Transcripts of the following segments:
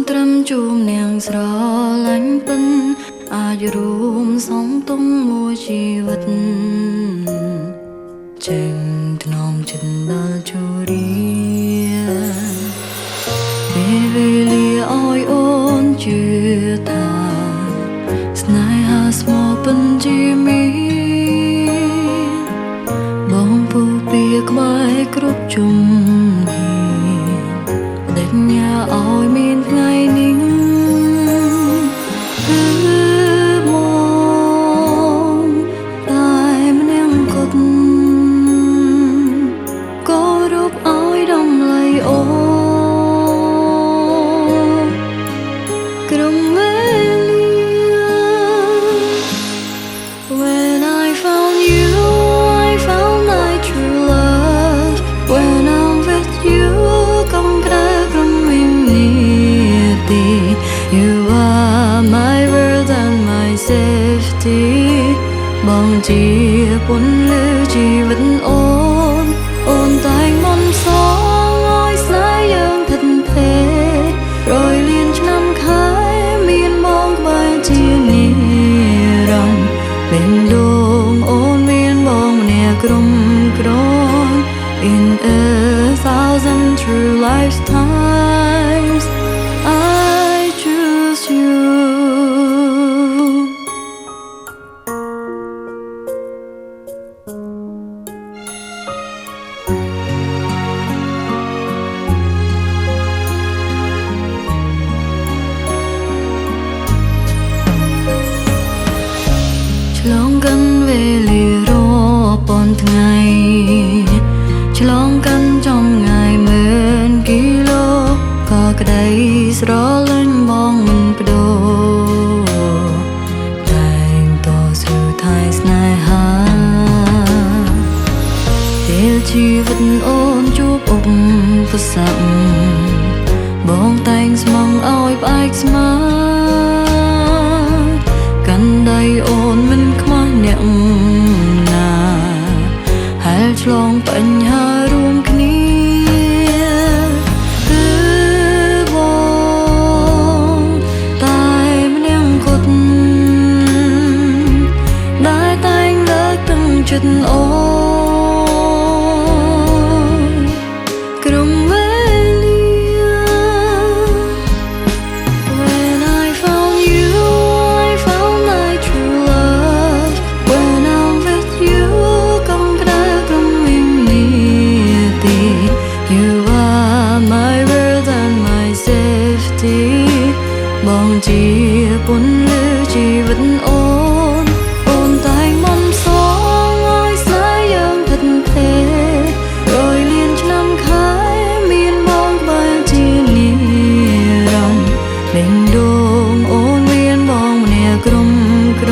ត្រឹមជួមនាងស្រឡាញ់ពិនអាចរួមសងទុំមួយជីវិតចេញថ្នមចិត្តដល់ជរាពេលវេលាអោយអូនជឿថាស្នេហាស្មោះពិនជាមានបងពូពីក្បែរគ្រប់ជំហានបដិញ្ញាអោយមានថ្ងៃនេះគឺបងតែម្នាក់គត់គោរពអោយដំឡៃអូក្រុមវេលា When I found you I found my true love When I'm with you កំក្រើក្រុមវិញ្ញាទី You are my world and my safety បងជាពន្លឺជីវិតអូនតែងមិនសងឲ្យស្នេហ៍យើងថិតថេររយលានឆ្នាំខែមានបងក្បែរជានិរន្តរ៍ពេញដងអូនមានបងម្នាក់ក្រុមក្រង In a thousand true lifetimes I choose youឆ្លងកាន់វេលារាប់ពាន់ថ្ងៃឆ្លងកាន់ចំងាយម៉ឺនគីឡូក៏ក្តីស្រលាញ់បងមិនបដូរតែងតស៊ូថែស្នេហាពេលជីវិតអូនជួបឧបសគ្គបងតែងស្មងឲ្យផ្អែកស្មាកាន់ដៃអូនមិនខ្មាស់អ្នកណាហែលឆ្លងបញ្ហារួមគ្នាគឺបងតែម្នាក់គត់ដែលតែងលើកទឹកចិត្តអូនក្រុមវេលា When I found you I found my true love When I'm with you កំក្រើក្រុមវិញ្ញាទី You are my world and my safety បងជាពន្លឺជីវិតអូនតែងមិនសងឲ្យស្នេហ៍យើងថិតថេររយលានឆ្នាំខែមានបងក្បែរជានិរន្តរ៍លេងដងអូនមានបងម្នាក់ក្រុមក្រ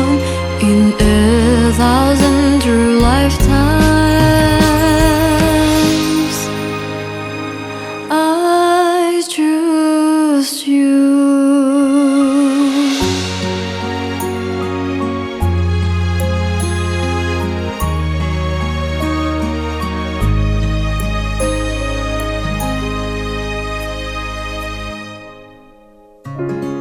ង In a thousand true lifetimes I choose you thank you